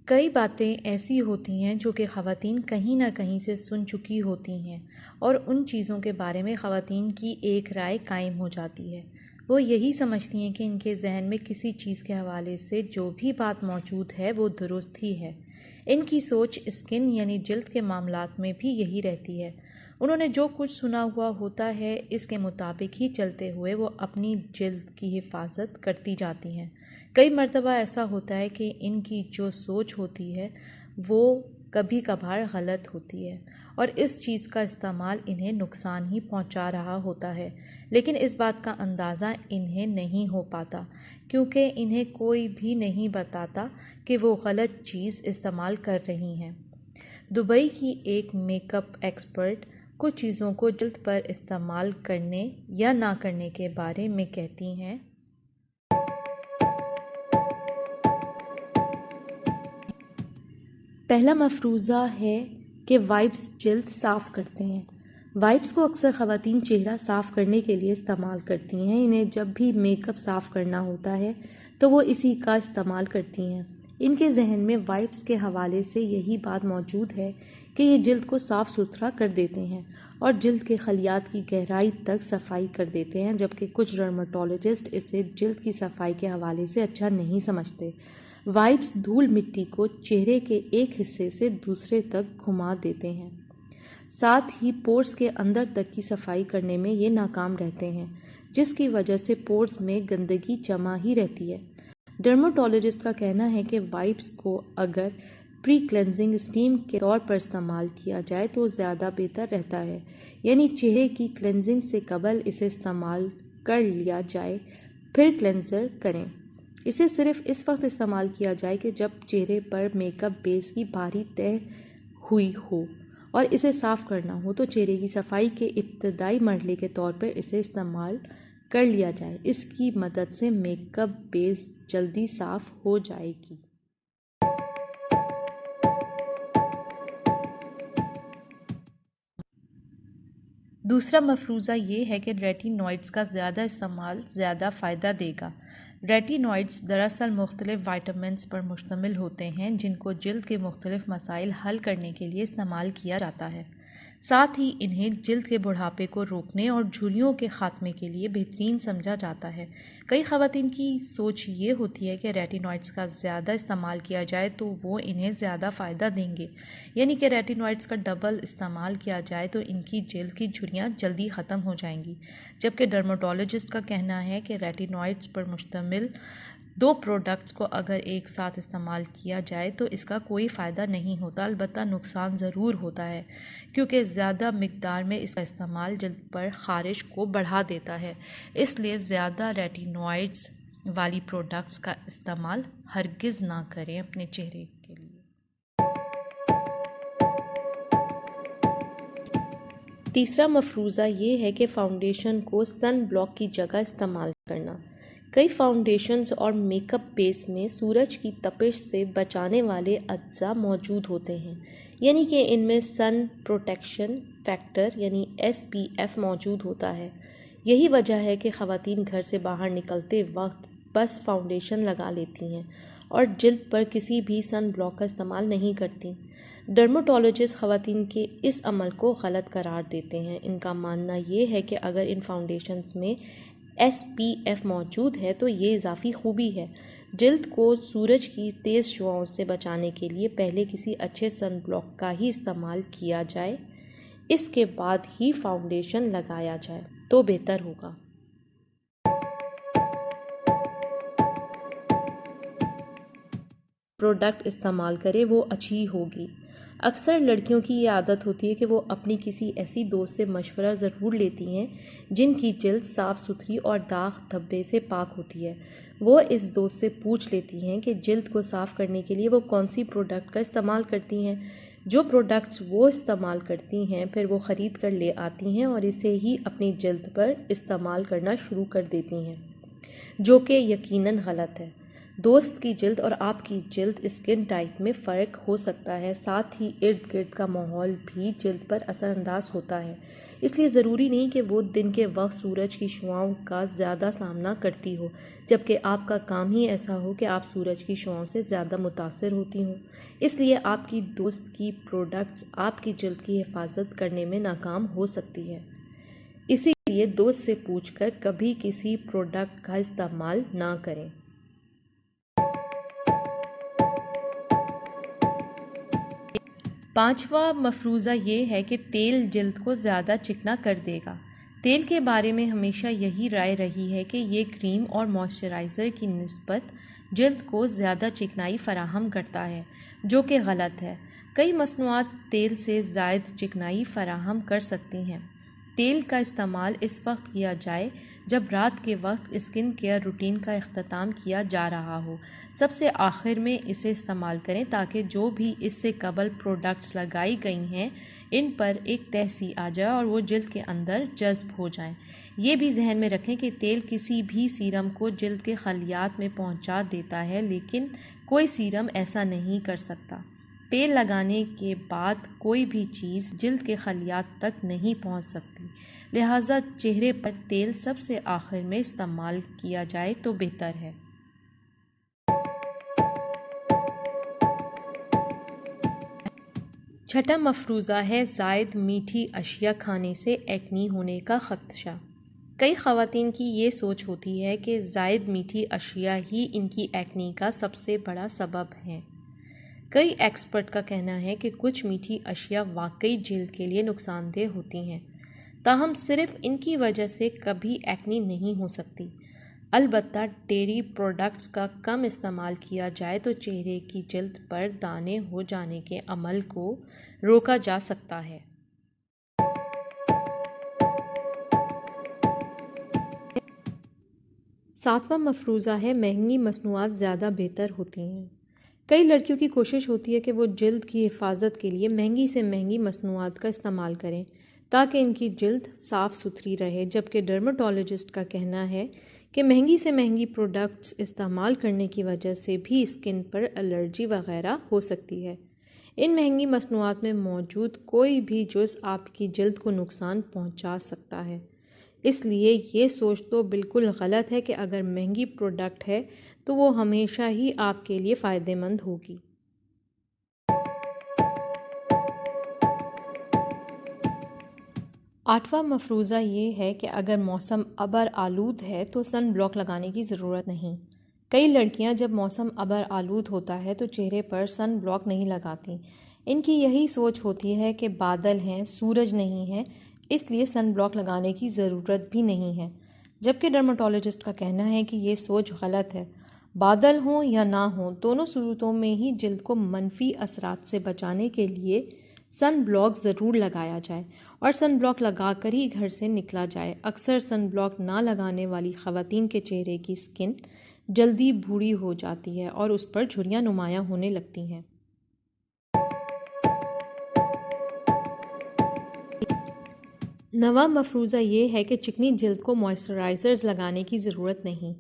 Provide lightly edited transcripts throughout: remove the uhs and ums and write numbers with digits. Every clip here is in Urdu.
کئی باتیں ایسی ہوتی ہیں جو کہ خواتین کہیں نہ کہیں سے سن چکی ہوتی ہیں اور ان چیزوں کے بارے میں خواتین کی ایک رائے قائم ہو جاتی ہے۔ وہ یہی سمجھتی ہیں کہ ان کے ذہن میں کسی چیز کے حوالے سے جو بھی بات موجود ہے وہ درست ہی ہے۔ ان کی سوچ اسکن یعنی جلد کے معاملات میں بھی یہی رہتی ہے۔ انہوں نے جو کچھ سنا ہوا ہوتا ہے اس کے مطابق ہی چلتے ہوئے وہ اپنی جلد کی حفاظت کرتی جاتی ہیں۔ کئی مرتبہ ایسا ہوتا ہے کہ ان کی جو سوچ ہوتی ہے وہ کبھی کبھار غلط ہوتی ہے اور اس چیز کا استعمال انہیں نقصان ہی پہنچا رہا ہوتا ہے، لیکن اس بات کا اندازہ انہیں نہیں ہو پاتا کیونکہ انہیں کوئی بھی نہیں بتاتا کہ وہ غلط چیز استعمال کر رہی ہیں۔ دبئی کی ایک میک اپ ایکسپرٹ کچھ چیزوں کو جلد پر استعمال کرنے یا نہ کرنے کے بارے میں کہتی ہیں۔ پہلا مفروضہ ہے کہ وائپس جلد صاف کرتے ہیں۔ وائپس کو اکثر خواتین چہرہ صاف کرنے کے لیے استعمال کرتی ہیں۔ انہیں جب بھی میک اپ صاف کرنا ہوتا ہے تو وہ اسی کا استعمال کرتی ہیں۔ ان کے ذہن میں وائپس کے حوالے سے یہی بات موجود ہے کہ یہ جلد کو صاف ستھرا کر دیتے ہیں اور جلد کے خلیات کی گہرائی تک صفائی کر دیتے ہیں، جبکہ کچھ ڈرماٹولوجسٹ اسے جلد کی صفائی کے حوالے سے اچھا نہیں سمجھتے۔ وائپس دھول مٹی کو چہرے کے ایک حصے سے دوسرے تک گھما دیتے ہیں، ساتھ ہی پورز کے اندر تک کی صفائی کرنے میں یہ ناکام رہتے ہیں، جس کی وجہ سے پورز میں گندگی جمع ہی رہتی ہے۔ ڈرماٹولوجسٹ کا کہنا ہے کہ وائپس کو اگر پری کلینزنگ اسٹیم کے طور پر استعمال کیا جائے تو زیادہ بہتر رہتا ہے، یعنی چہرے کی کلینزنگ سے قبل اسے استعمال کر لیا جائے پھر کلینزر کریں۔ اسے صرف اس وقت استعمال کیا جائے کہ جب چہرے پر میک اپ بیس کی بھاری تہ ہوئی ہو اور اسے صاف کرنا ہو تو چہرے کی صفائی کے ابتدائی مرحلے کے طور پر اسے استعمال کر لیا جائے۔ اس کی مدد سے میک اپ بیس جلدی صاف ہو جائے گی۔ دوسرا مفروضہ یہ ہے کہ ریٹینوئڈز کا زیادہ استعمال زیادہ فائدہ دے گا۔ ریٹینوئڈز دراصل مختلف وٹامنز پر مشتمل ہوتے ہیں جن کو جلد کے مختلف مسائل حل کرنے کے لیے استعمال کیا جاتا ہے، ساتھ ہی انہیں جلد کے بڑھاپے کو روکنے اور جھریوں کے خاتمے کے لیے بہترین سمجھا جاتا ہے۔ کئی خواتین کی سوچ یہ ہوتی ہے کہ ریٹینوئڈز کا زیادہ استعمال کیا جائے تو وہ انہیں زیادہ فائدہ دیں گے، یعنی کہ ریٹینوئڈز کا ڈبل استعمال کیا جائے تو ان کی جلد کی جھریاں جلدی ختم ہو جائیں گی، جبکہ ڈرماٹولوجسٹ کا کہنا ہے کہ ریٹینوئڈز پر مشتمل دو پروڈکٹس کو اگر ایک ساتھ استعمال کیا جائے تو اس کا کوئی فائدہ نہیں ہوتا، البتہ نقصان ضرور ہوتا ہے کیونکہ زیادہ مقدار میں اس کا استعمال جلد پر خارش کو بڑھا دیتا ہے۔ اس لیے زیادہ ریٹینوئڈز والی پروڈکٹس کا استعمال ہرگز نہ کریں اپنے چہرے کے لیے۔ تیسرا مفروضہ یہ ہے کہ فاؤنڈیشن کو سن بلاک کی جگہ استعمال کرنا۔ کئی فاؤنڈیشنز اور میک اپ بیس میں سورج کی تپش سے بچانے والے اجزاء موجود ہوتے ہیں، یعنی کہ ان میں سن پروٹیکشن فیکٹر یعنی SPF موجود ہوتا ہے۔ یہی وجہ ہے کہ خواتین گھر سے باہر نکلتے وقت بس فاؤنڈیشن لگا لیتی ہیں اور جلد پر کسی بھی سن بلاک کا استعمال نہیں کرتی۔ ڈرماٹولوجسٹ خواتین کے اس عمل کو غلط قرار دیتے ہیں۔ ان کا ماننا یہ ہے کہ اگر ان فاؤنڈیشنز میں SPF موجود ہے تو یہ اضافی خوبی ہے۔ جلد کو سورج کی تیز شعاؤں سے بچانے کے لیے پہلے کسی اچھے سن بلاک کا ہی استعمال کیا جائے، اس کے بعد ہی فاؤنڈیشن لگایا جائے تو بہتر ہوگا۔ پروڈکٹ استعمال کرے وہ اچھی ہوگی۔ اکثر لڑکیوں کی یہ عادت ہوتی ہے کہ وہ اپنی کسی ایسی دوست سے مشورہ ضرور لیتی ہیں جن کی جلد صاف ستھری اور داغ دھبے سے پاک ہوتی ہے۔ وہ اس دوست سے پوچھ لیتی ہیں کہ جلد کو صاف کرنے کے لیے وہ کون سی پروڈکٹ کا استعمال کرتی ہیں۔ جو پروڈکٹس وہ استعمال کرتی ہیں پھر وہ خرید کر لے آتی ہیں اور اسے ہی اپنی جلد پر استعمال کرنا شروع کر دیتی ہیں، جو کہ یقیناً غلط ہے۔ دوست کی جلد اور آپ کی جلد اسکن ٹائپ میں فرق ہو سکتا ہے، ساتھ ہی ارد گرد کا ماحول بھی جلد پر اثر انداز ہوتا ہے، اس لیے ضروری نہیں کہ وہ دن کے وقت سورج کی شعاؤں کا زیادہ سامنا کرتی ہو، جبکہ آپ کا کام ہی ایسا ہو کہ آپ سورج کی شعاؤں سے زیادہ متاثر ہوتی ہوں، اس لیے آپ کی دوست کی پروڈکٹس آپ کی جلد کی حفاظت کرنے میں ناکام ہو سکتی ہے، اسی لیے دوست سے پوچھ کر کبھی کسی پروڈکٹ کا استعمال نہ کریں۔ 5واں مفروضہ یہ ہے کہ تیل جلد کو زیادہ چکنا کر دے گا۔ تیل کے بارے میں ہمیشہ یہی رائے رہی ہے کہ یہ کریم اور موئسچرائزر کی نسبت جلد کو زیادہ چکنائی فراہم کرتا ہے، جو کہ غلط ہے۔ کئی مصنوعات تیل سے زائد چکنائی فراہم کر سکتی ہیں۔ تیل کا استعمال اس وقت کیا جائے جب رات کے وقت اسکن کیئر روٹین کا اختتام کیا جا رہا ہو۔ سب سے آخر میں اسے استعمال کریں تاکہ جو بھی اس سے قبل پروڈکٹس لگائی گئی ہیں ان پر ایک تہ سی آ جائے اور وہ جلد کے اندر جذب ہو جائیں۔ یہ بھی ذہن میں رکھیں کہ تیل کسی بھی سیرم کو جلد کے خلیات میں پہنچا دیتا ہے، لیکن کوئی سیرم ایسا نہیں کر سکتا۔ تیل لگانے کے بعد کوئی بھی چیز جلد کے خلیات تک نہیں پہنچ سکتی، لہٰذا چہرے پر تیل سب سے آخر میں استعمال کیا جائے تو بہتر ہے۔ 6واں مفروضہ ہے زائد میٹھی اشیاء کھانے سے ایکنی ہونے کا خدشہ۔ کئی خواتین کی یہ سوچ ہوتی ہے کہ زائد میٹھی اشیاء ہی ان کی ایکنی کا سب سے بڑا سبب ہیں۔ کئی ایکسپرٹ کا کہنا ہے کہ کچھ میٹھی اشیاء واقعی جلد کے لیے نقصان دہ ہوتی ہیں، تاہم صرف ان کی وجہ سے کبھی ایکنی نہیں ہو سکتی۔ البتہ ڈیری پروڈکٹس کا کم استعمال کیا جائے تو چہرے کی جلد پر دانے ہو جانے کے عمل کو روکا جا سکتا ہے۔ 7واں مفروضہ ہے مہنگی مصنوعات زیادہ بہتر ہوتی ہیں۔ کئی لڑکیوں کی کوشش ہوتی ہے کہ وہ جلد کی حفاظت کے لیے مہنگی سے مہنگی مصنوعات کا استعمال کریں تاکہ ان کی جلد صاف ستھری رہے، جبکہ ڈرمٹولوجسٹ کا کہنا ہے کہ مہنگی سے مہنگی پروڈکٹس استعمال کرنے کی وجہ سے بھی اسکن پر الرجی وغیرہ ہو سکتی ہے۔ ان مہنگی مصنوعات میں موجود کوئی بھی جز آپ کی جلد کو نقصان پہنچا سکتا ہے، اس لیے یہ سوچ تو بالکل غلط ہے کہ اگر مہنگی پروڈکٹ ہے تو وہ ہمیشہ ہی آپ کے لیے فائدہ مند ہوگی۔ 8واں مفروضہ یہ ہے کہ اگر موسم ابر آلود ہے تو سن بلاک لگانے کی ضرورت نہیں۔ کئی لڑکیاں جب موسم ابر آلود ہوتا ہے تو چہرے پر سن بلاک نہیں لگاتیں۔ ان کی یہی سوچ ہوتی ہے کہ بادل ہیں، سورج نہیں ہے، اس لیے سن بلاک لگانے کی ضرورت بھی نہیں ہے، جبکہ ڈرمٹولوجسٹ کا کہنا ہے کہ یہ سوچ غلط ہے۔ بادل ہوں یا نہ ہوں، دونوں صورتوں میں ہی جلد کو منفی اثرات سے بچانے کے لیے سن بلاک ضرور لگایا جائے اور سن بلاک لگا کر ہی گھر سے نکلا جائے۔ اکثر سن بلاک نہ لگانے والی خواتین کے چہرے کی اسکن جلدی بھوری ہو جاتی ہے اور اس پر جھریاں نمایاں ہونے لگتی ہیں۔ 9واں مفروضہ یہ ہے کہ چکنی جلد کو موئسچرائزرز لگانے کی ضرورت نہیں۔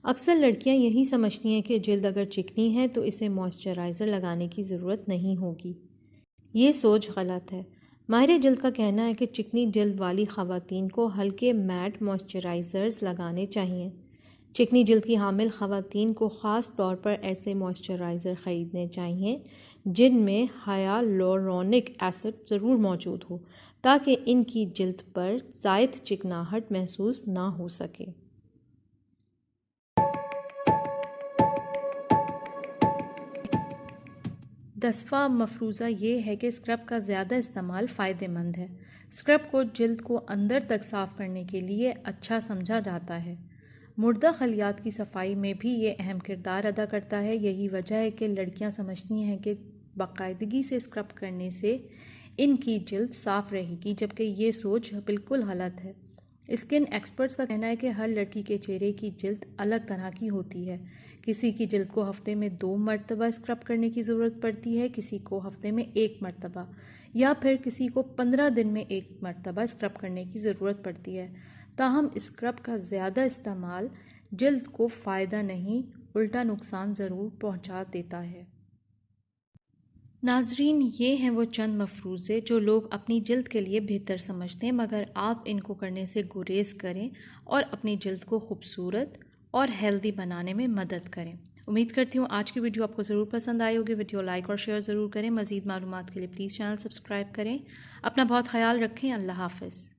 اکثر لڑکیاں یہی سمجھتی ہیں کہ جلد اگر چکنی ہے تو اسے موئسچرائزر لگانے کی ضرورت نہیں ہوگی۔ یہ سوچ غلط ہے۔ ماہر جلد کا کہنا ہے کہ چکنی جلد والی خواتین کو ہلکے میٹ موئسچرائزرز لگانے چاہئیں۔ چکنی جلد کی حامل خواتین کو خاص طور پر ایسے موئسچرائزر خریدنے چاہئیں جن میں ہیالورونک ایسڈ ضرور موجود ہو تاکہ ان کی جلد پر زائد چکناہٹ محسوس نہ ہو سکے۔ 10واں مفروضہ یہ ہے کہ اسکرب کا زیادہ استعمال فائدہ مند ہے۔ اسکرب کو جلد کو اندر تک صاف کرنے کے لیے اچھا سمجھا جاتا ہے۔ مردہ خلیات کی صفائی میں بھی یہ اہم کردار ادا کرتا ہے۔ یہی وجہ ہے کہ لڑکیاں سمجھتی ہیں کہ باقاعدگی سے اسکرب کرنے سے ان کی جلد صاف رہے گی، جبکہ یہ سوچ بالکل غلط ہے۔ اسکن ایکسپرٹس کا کہنا ہے کہ ہر لڑکی کے چہرے کی جلد الگ طرح کی ہوتی ہے۔ کسی کی جلد کو ہفتے میں 2 مرتبہ اسکرب کرنے کی ضرورت پڑتی ہے، کسی کو ہفتے میں 1 مرتبہ، یا پھر کسی کو 15 دن میں 1 مرتبہ اسکرب کرنے کی ضرورت پڑتی ہے۔ تاہم اسکرب کا زیادہ استعمال جلد کو فائدہ نہیں الٹا نقصان ضرور پہنچا دیتا ہے۔ ناظرین، یہ ہیں وہ چند مفروضے جو لوگ اپنی جلد کے لیے بہتر سمجھتے ہیں، مگر آپ ان کو کرنے سے گریز کریں اور اپنی جلد کو خوبصورت اور ہیلدی بنانے میں مدد کریں۔ امید کرتی ہوں آج کی ویڈیو آپ کو ضرور پسند آئی ہوگی۔ ویڈیو لائک اور شیئر ضرور کریں۔ مزید معلومات کے لیے پلیز چینل سبسکرائب کریں۔ اپنا بہت خیال رکھیں۔ اللہ حافظ۔